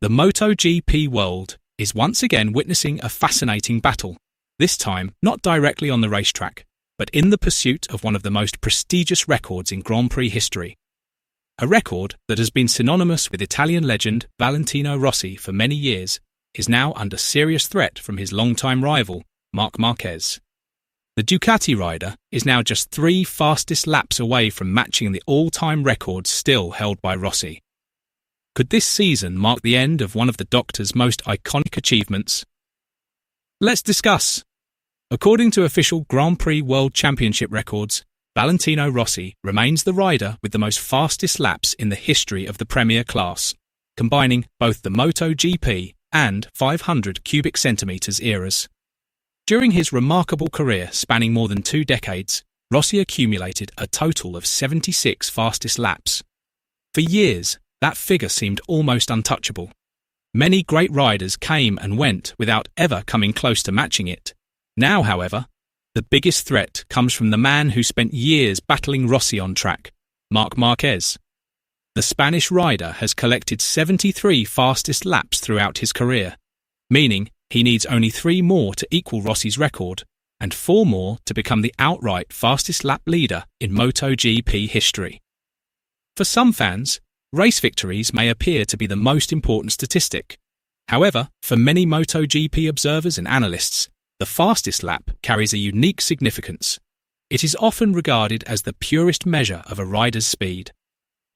The MotoGP world is once again witnessing a fascinating battle, this time not directly on the racetrack, but in the pursuit of one of the most prestigious records in Grand Prix history. A record that has been synonymous with Italian legend Valentino Rossi for many years is now under serious threat from his longtime rival, Marc Marquez. The Ducati rider is now just 3 fastest laps away from matching the all-time record still held by Rossi. Could this season mark the end of one of the Doctor's most iconic achievements? Let's discuss. According to official Grand Prix World Championship records, Valentino Rossi remains the rider with the most fastest laps in the history of the Premier class, combining both the MotoGP and 500 cubic centimetres eras. During his remarkable career spanning more than 2 decades, Rossi accumulated a total of 76 fastest laps. For years, that figure seemed almost untouchable. Many great riders came and went without ever coming close to matching it. Now, however, the biggest threat comes from the man who spent years battling Rossi on track, Marc Marquez. The Spanish rider has collected 73 fastest laps throughout his career, meaning he needs only 3 more to equal Rossi's record and 4 more to become the outright fastest lap leader in MotoGP history. For some fans, race victories may appear to be the most important statistic. However, for many MotoGP observers and analysts, the fastest lap carries a unique significance. It is often regarded as the purest measure of a rider's speed.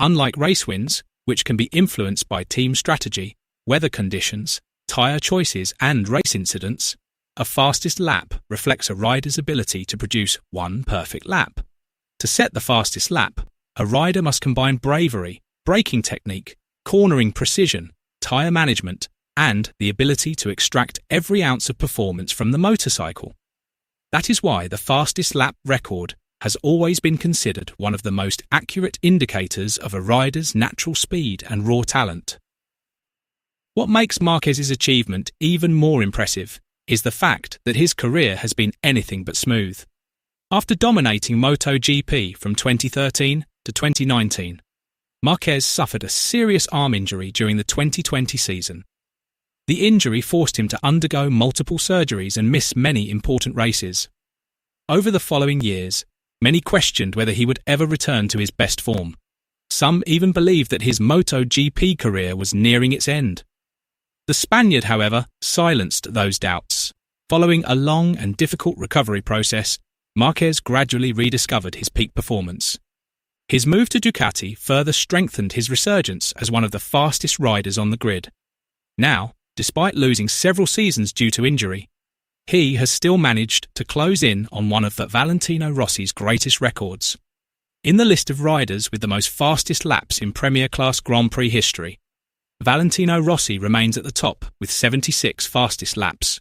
Unlike race wins, which can be influenced by team strategy, weather conditions, tyre choices and race incidents, a fastest lap reflects a rider's ability to produce one perfect lap. To set the fastest lap, a rider must combine bravery, braking technique, cornering precision, tyre management, and the ability to extract every ounce of performance from the motorcycle. That is why the fastest lap record has always been considered one of the most accurate indicators of a rider's natural speed and raw talent. What makes Marquez's achievement even more impressive is the fact that his career has been anything but smooth. After dominating MotoGP from 2013 to 2019, Marquez suffered a serious arm injury during the 2020 season. The injury forced him to undergo multiple surgeries and miss many important races. Over the following years, many questioned whether he would ever return to his best form. Some even believed that his MotoGP career was nearing its end. The Spaniard, however, silenced those doubts. Following a long and difficult recovery process, Marquez gradually rediscovered his peak performance. His move to Ducati further strengthened his resurgence as one of the fastest riders on the grid. Now, despite losing several seasons due to injury, he has still managed to close in on one of Valentino Rossi's greatest records. In the list of riders with the most fastest laps in Premier Class Grand Prix history, Valentino Rossi remains at the top with 76 fastest laps.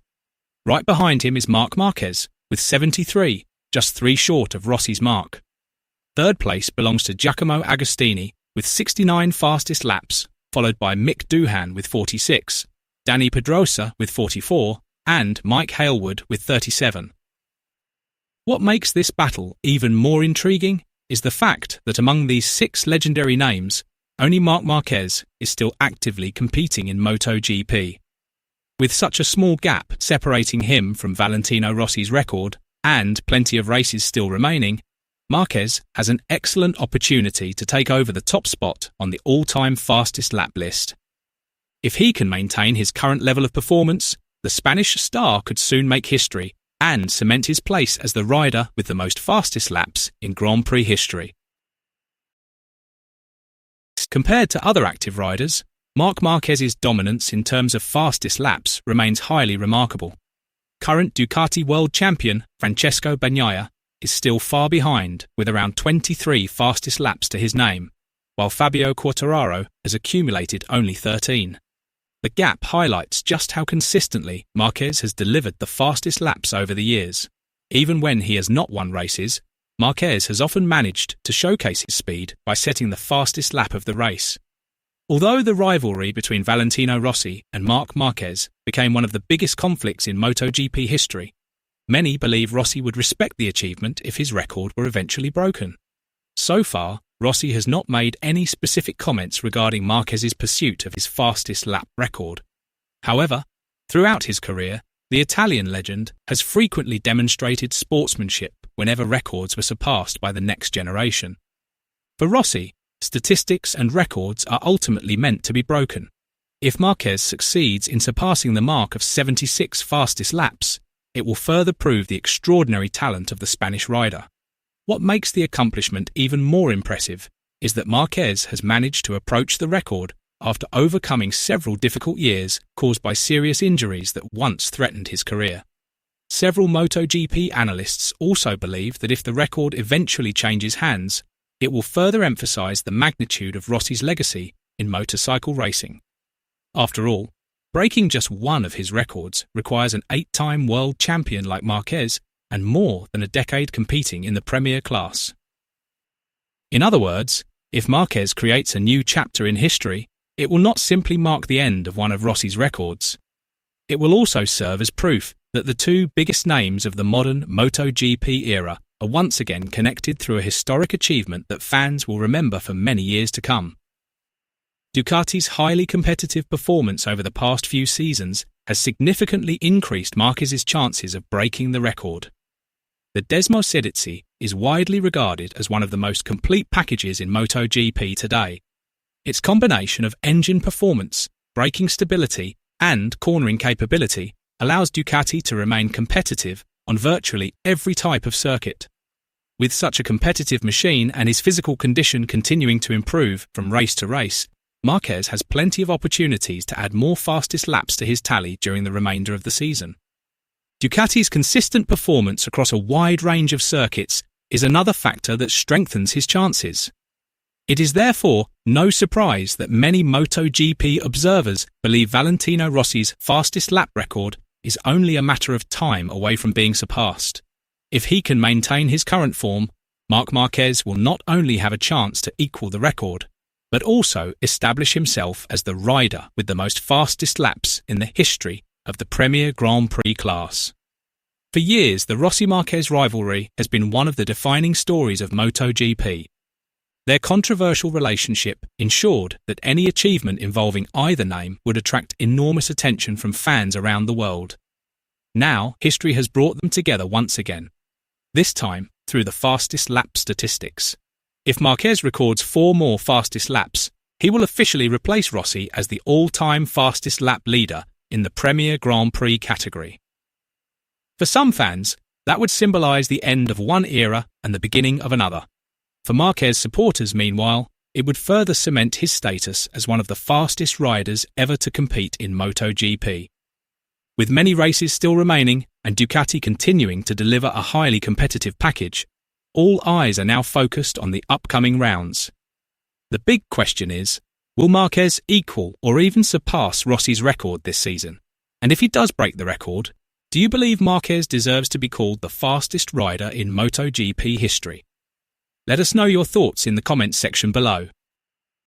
Right behind him is Marc Marquez with 73, just 3 short of Rossi's mark. Third place belongs to Giacomo Agostini with 69 fastest laps, followed by Mick Doohan with 46, Danny Pedrosa with 44, and Mike Hailwood with 37. What makes this battle even more intriguing is the fact that among these 6 legendary names, only Marc Marquez is still actively competing in MotoGP. With such a small gap separating him from Valentino Rossi's record and plenty of races still remaining, Marquez has an excellent opportunity to take over the top spot on the all-time fastest lap list. If he can maintain his current level of performance, the Spanish star could soon make history and cement his place as the rider with the most fastest laps in Grand Prix history. Compared to other active riders, Marc Marquez's dominance in terms of fastest laps remains highly remarkable. Current Ducati world champion Francesco Bagnaia is still far behind with around 23 fastest laps to his name, while Fabio Quartararo has accumulated only 13. The gap highlights just how consistently Marquez has delivered the fastest laps over the years. Even when he has not won races, Marquez has often managed to showcase his speed by setting the fastest lap of the race. Although the rivalry between Valentino Rossi and Marc Marquez became one of the biggest conflicts in MotoGP history, many believe Rossi would respect the achievement if his record were eventually broken. So far, Rossi has not made any specific comments regarding Marquez's pursuit of his fastest lap record. However, throughout his career, the Italian legend has frequently demonstrated sportsmanship whenever records were surpassed by the next generation. For Rossi, statistics and records are ultimately meant to be broken. If Marquez succeeds in surpassing the mark of 76 fastest laps, it will further prove the extraordinary talent of the Spanish rider. What makes the accomplishment even more impressive is that Marquez has managed to approach the record after overcoming several difficult years caused by serious injuries that once threatened his career. Several MotoGP analysts also believe that if the record eventually changes hands, it will further emphasize the magnitude of Rossi's legacy in motorcycle racing. After all, breaking just one of his records requires an 8-time world champion like Marquez and more than a decade competing in the Premier class. In other words, if Marquez creates a new chapter in history, it will not simply mark the end of one of Rossi's records. It will also serve as proof that the two biggest names of the modern MotoGP era are once again connected through a historic achievement that fans will remember for many years to come. Ducati's highly competitive performance over the past few seasons has significantly increased Marquez's chances of breaking the record. The Desmosedici is widely regarded as one of the most complete packages in MotoGP today. Its combination of engine performance, braking stability, and cornering capability allows Ducati to remain competitive on virtually every type of circuit. With such a competitive machine and his physical condition continuing to improve from race to race, Marquez has plenty of opportunities to add more fastest laps to his tally during the remainder of the season. Ducati's consistent performance across a wide range of circuits is another factor that strengthens his chances. It is therefore no surprise that many MotoGP observers believe Valentino Rossi's fastest lap record is only a matter of time away from being surpassed. If he can maintain his current form, Marc Marquez will not only have a chance to equal the record, but also establish himself as the rider with the most fastest laps in the history of the Premier Grand Prix class. For years, the Rossi-Marquez rivalry has been one of the defining stories of MotoGP. Their controversial relationship ensured that any achievement involving either name would attract enormous attention from fans around the world. Now, history has brought them together once again, this time through the fastest lap statistics. If Marquez records 4 more fastest laps, he will officially replace Rossi as the all-time fastest lap leader in the Premier Grand Prix category. For some fans, that would symbolise the end of one era and the beginning of another. For Marquez supporters, meanwhile, it would further cement his status as one of the fastest riders ever to compete in MotoGP. With many races still remaining and Ducati continuing to deliver a highly competitive package, all eyes are now focused on the upcoming rounds. The big question is, will Marquez equal or even surpass Rossi's record this season? And if he does break the record, do you believe Marquez deserves to be called the fastest rider in MotoGP history? Let us know your thoughts in the comments section below.